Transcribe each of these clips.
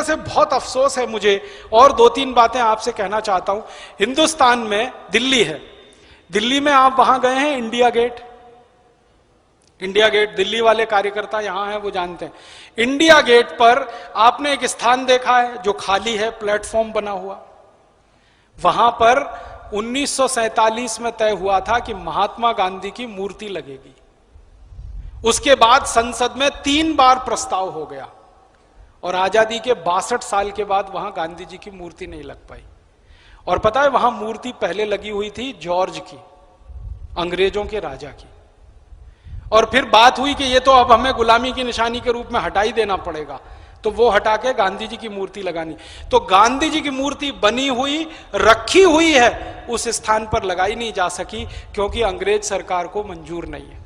से बहुत अफसोस है मुझे, और दो तीन बातें आपसे कहना चाहता हूं। हिंदुस्तान में दिल्ली है, दिल्ली में आप वहां गए हैं? India Gate, India Gate, Delhi वाले कार्यकर्ता यहां हैं वो जानते हैं। इंडिया गेट पर आपने एक स्थान देखा है जो खाली है, प्लेटफॉर्म बना हुआ। वहां पर 1947 में तय हुआ था कि महात्मा गांधी की मूर्ति लगेगी। उसके बाद संसद में 3 बार प्रस्ताव हो गया और आजादी के 62 साल के बाद वहां गांधी जी की मूर्ति नहीं लग पाई। और पता है वहां मूर्ति पहले लगी हुई थी जॉर्ज की, अंग्रेजों के राजा की, और फिर बात हुई कि ये तो अब हमें गुलामी की निशानी के रूप में हटाई देना पड़ेगा, तो वो हटा के गांधी जी की मूर्ति लगानी। तो गांधी जी की मूर्ति बनी हुई, रखी हुई है, उस स्थान पर लगाई नहीं जा सकी क्योंकि अंग्रेज सरकार को मंजूर नहीं है।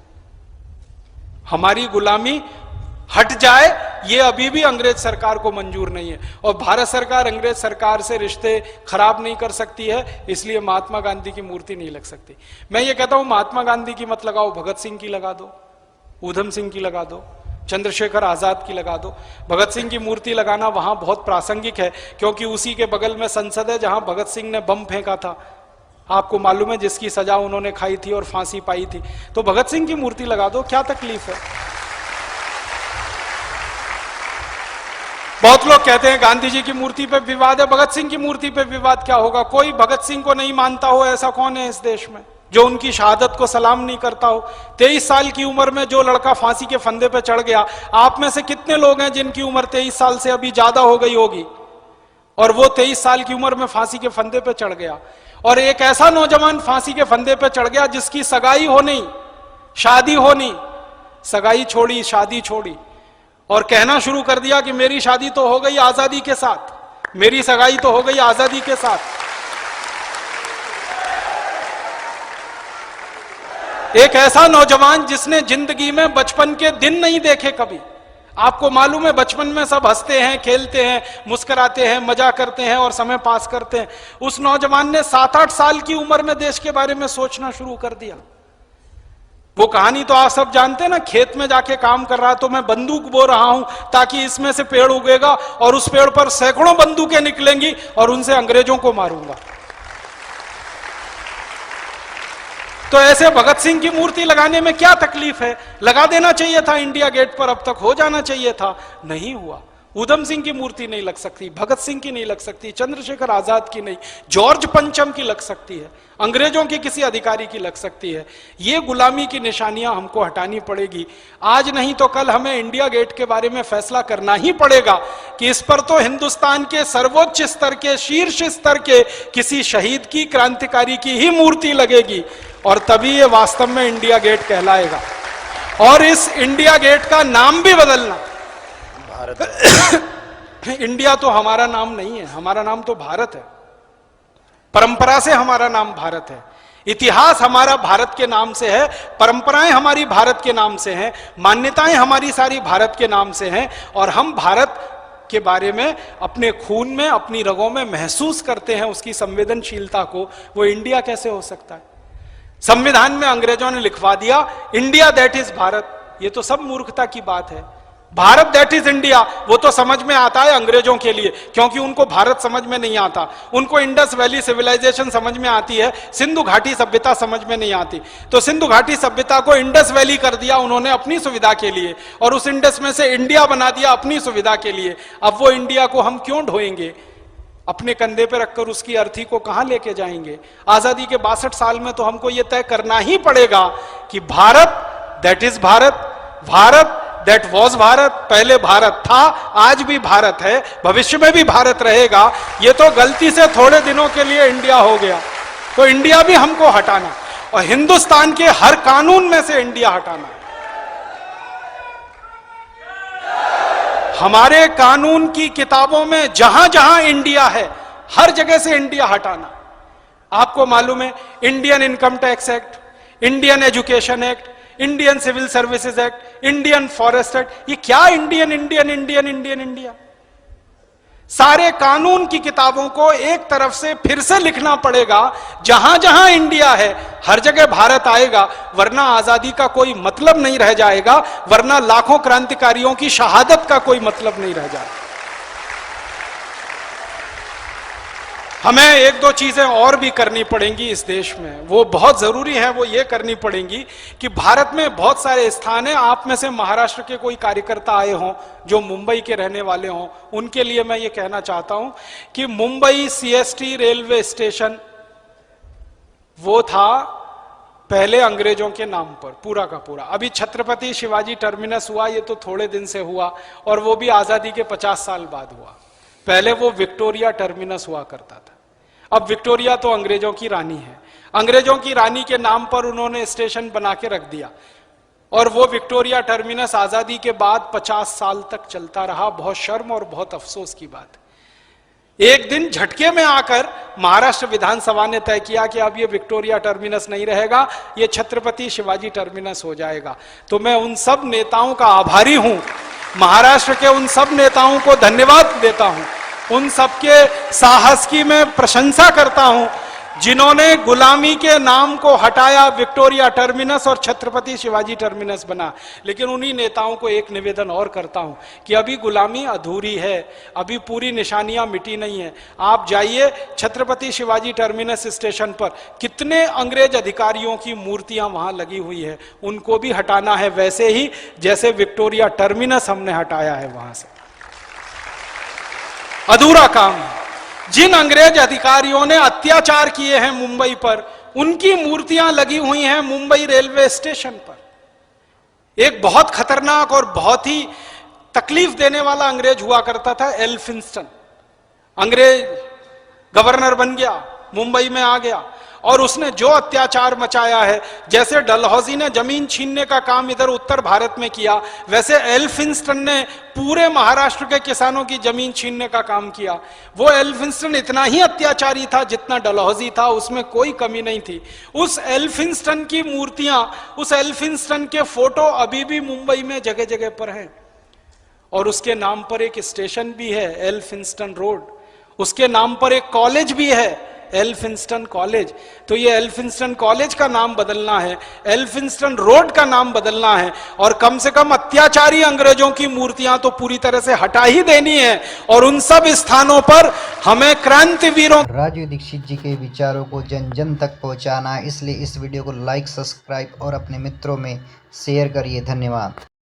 हमारी गुलामी हट जाए ये अभी भी अंग्रेज सरकार को मंजूर नहीं है, और भारत सरकार अंग्रेज सरकार से रिश्ते खराब नहीं कर सकती है, इसलिए महात्मा गांधी की मूर्ति नहीं लग सकती। मैं ये कहता हूं महात्मा गांधी की मत लगाओ, भगत सिंह की लगा दो, ऊधम सिंह की लगा दो, चंद्रशेखर आजाद की लगा दो। भगत सिंह की मूर्ति लगाना वहां बहुत प्रासंगिक है क्योंकि उसी के बगल में संसद है जहां भगत सिंह ने बम फेंका था, आपको मालूम है, जिसकी सजा उन्होंने खाई थी और फांसी पाई थी। तो भगत सिंह की मूर्ति लगा दो, क्या तकलीफ है? बहुत लोग कहते हैं गांधी जी की मूर्ति पे विवाद है, भगत सिंह की मूर्ति पे विवाद क्या होगा? कोई भगत सिंह को नहीं मानता हो ऐसा कौन है इस देश में जो उनकी शहादत को सलाम नहीं करता हो? 23 साल की उम्र में जो लड़का फांसी के फंदे पे चढ़ गया, आप में से कितने लोग हैं जिनकी उम्र 23 साल से अभी ज्यादा हो गई होगी और वो 23 साल की उम्र में फांसी के फंदे पे चढ़ गया? और एक ऐसा नौजवान फांसी के फंदे पे चढ़ गया जिसकी सगाई हो नहीं, शादी हो नहीं, सगाई छोड़ी, शादी छोड़ी, और कहना शुरू कर दिया कि मेरी शादी तो हो गई आजादी के साथ, मेरी सगाई तो हो गई आजादी के साथ। एक ऐसा नौजवान जिसने जिंदगी में बचपन के दिन नहीं देखे कभी। आपको मालूम है बचपन में सब हंसते हैं, खेलते हैं, मुस्कुराते हैं, मजा करते हैं और समय पास करते हैं। उस नौजवान ने 7-8 साल की उम्र में देश के बारे में सोचना शुरू कर दिया। वो कहानी तो आप सब जानते हैं ना, खेत में जाके काम कर रहा तो मैं बंदूक बो रहा हूं ताकि इसमें से पेड़ उगेगा और उस पेड़ पर सैकड़ों बंदूकें निकलेंगी और उनसे अंग्रेजों को मारूंगा। तो ऐसे भगत सिंह की मूर्ति लगाने में क्या तकलीफ है? लगा देना चाहिए था इंडिया गेट पर, अब तक हो जाना चाहिए था, नहीं हुआ। ऊधम सिंह की मूर्ति नहीं लग सकती, भगत सिंह की नहीं लग सकती, चंद्रशेखर आजाद की नहीं, जॉर्ज पंचम की लग सकती है, अंग्रेजों के किसी अधिकारी की लग सकती है। ये गुलामी की निशानियां हमको हटानी पड़ेगी। आज नहीं तो कल हमें इंडिया गेट के बारे में फैसला करना ही पड़ेगा कि इस पर तो हिंदुस्तान के सर्वोच्च स्तर के, शीर्ष स्तर के किसी शहीद की, क्रांतिकारी की ही मूर्ति लगेगी और तभी ये वास्तव में इंडिया गेट कहलाएगा। और इस इंडिया गेट का नाम भी बदलना, इंडिया तो हमारा नाम नहीं है, हमारा नाम तो भारत है। परंपरा से हमारा नाम भारत है, इतिहास हमारा भारत के नाम से है, परंपराएं हमारी भारत के नाम से हैं, मान्यताएं हमारी सारी भारत के नाम से हैं, और हम भारत के बारे में अपने खून में, अपनी रगों में महसूस करते हैं उसकी संवेदनशीलता को। वो इंडिया कैसे हो सकता है? संविधान में अंग्रेजों ने लिखवा दिया इंडिया दैट इज भारत। ये तो सब मूर्खता की बात है। भारत दैट इज इंडिया वो तो समझ में आता है अंग्रेजों के लिए, क्योंकि उनको भारत समझ में नहीं आता। उनको इंडस वैली सिविलाइजेशन समझ में आती है, सिंधु घाटी सभ्यता समझ में नहीं आती। तो सिंधु घाटी सभ्यता को इंडस वैली कर दिया उन्होंने अपनी सुविधा के लिए, और उस इंडस में से इंडिया बना दिया अपनी सुविधा के लिए। अब वो इंडिया को हम क्यों ढोएंगे? अपने कंधे पे रखकर उसकी अर्थी को कहां लेके जाएंगे? आजादी के 62 साल में तो हमको यह तय करना ही पड़ेगा कि Bharat that is Bharat, Bharat that was Bharat, पहले भारत था, आज भी भारत है, भविष्य में भी भारत रहेगा। ये तो गलती से थोड़े दिनों के लिए इंडिया हो गया, तो इंडिया भी हमको हटाना, और हिंदुस्तान के हर कानून में से इंडिया हटाना। हमारे कानून की किताबों में जहां जहां इंडिया है, हर जगह से इंडिया हटाना। आपको मालूम है Indian income tax act, Indian education act, Indian civil services act, Indian forest act, ये क्या Indian Indian Indian Indian India? सारे कानून की किताबों को एक तरफ से फिर से लिखना पड़ेगा। जहां जहां इंडिया है हर जगह भारत आएगा, वरना आजादी का कोई मतलब नहीं रह जाएगा, वरना लाखों क्रांतिकारियों की शहादत का कोई मतलब नहीं रह जाएगा। हमें एक दो चीजें और भी करनी पड़ेंगी इस देश में, वो बहुत जरूरी है। वो ये करनी पड़ेंगी कि भारत में बहुत सारे स्थान है, आप में से महाराष्ट्र के कोई कार्यकर्ता आए हों जो मुंबई के रहने वाले हों, उनके लिए मैं ये कहना चाहता हूं कि मुंबई सीएसटी रेलवे स्टेशन वो था पहले अंग्रेजों के नाम पर पूरा का पूरा। अभी छत्रपति शिवाजी टर्मिनस हुआ, ये तो थोड़े दिन से हुआ, और वो भी आजादी के 50 साल बाद हुआ। पहले वो विक्टोरिया टर्मिनस हुआ करता था। अब विक्टोरिया तो अंग्रेजों की रानी है, अंग्रेजों की रानी के नाम पर उन्होंने स्टेशन बना के रख दिया, और वो विक्टोरिया टर्मिनस आजादी के बाद 50 साल तक चलता रहा। बहुत शर्म और बहुत अफसोस की बात। एक दिन झटके में आकर महाराष्ट्र विधानसभा ने तय किया कि अब ये विक्टोरिया टर्मिनस नहीं रहेगा, ये छत्रपति शिवाजी टर्मिनस हो जाएगा। तो मैं उन सब नेताओं का आभारी हूं, महाराष्ट्र के उन सब नेताओं को धन्यवाद देता हूं, उन सबके साहस की मैं प्रशंसा करता हूं जिन्होंने गुलामी के नाम को हटाया, विक्टोरिया टर्मिनस और छत्रपति शिवाजी टर्मिनस बना। लेकिन उन्हीं नेताओं को एक निवेदन और करता हूं कि अभी गुलामी अधूरी है, अभी पूरी निशानियां मिटी नहीं है। आप जाइए छत्रपति शिवाजी टर्मिनस स्टेशन पर, कितने अंग्रेज अधिकारियों की मूर्तियां वहां लगी हुई है, उनको भी हटाना है, वैसे ही जैसे विक्टोरिया टर्मिनस हमने हटाया है वहां से। अधूरा काम है। जिन अंग्रेज अधिकारियों ने अत्याचार किए हैं मुंबई पर, उनकी मूर्तियां लगी हुई हैं मुंबई रेलवे स्टेशन पर। एक बहुत खतरनाक और बहुत ही तकलीफ देने वाला अंग्रेज हुआ करता था, एल्फिंस्टन। अंग्रेज गवर्नर बन गया, मुंबई में आ गया, और उसने जो अत्याचार मचाया है, जैसे डलहौजी ने जमीन छीनने का काम इधर उत्तर भारत में किया, वैसे एल्फिंस्टन ने पूरे महाराष्ट्र के किसानों की जमीन छीनने का काम किया। वो एल्फिंस्टन इतना ही अत्याचारी था जितना डलहौजी था, उसमें कोई कमी नहीं थी। उस एल्फिंस्टन की मूर्तियां, उस एल्फिंस्टन के फोटो अभी भी मुंबई में जगह जगह पर हैं, और उसके नाम पर एक स्टेशन भी है, एल्फिंस्टन रोड। उसके नाम पर एक कॉलेज भी है, एल्फिंस्टन कॉलेज। तो ये एल्फिंस्टन कॉलेज का नाम बदलना है, एल्फिंस्टन रोड का नाम बदलना है, और कम से कम अत्याचारी अंग्रेजों की मूर्तियां तो पूरी तरह से हटा ही देनी है। और उन सब स्थानों पर हमें क्रांतिवीरों राजीव दीक्षित जी के विचारों को जन जन तक पहुंचाना है, इसलिए इस वीडियो को लाइक, सब्सक्राइब और अपने मित्रों में शेयर करिए। धन्यवाद।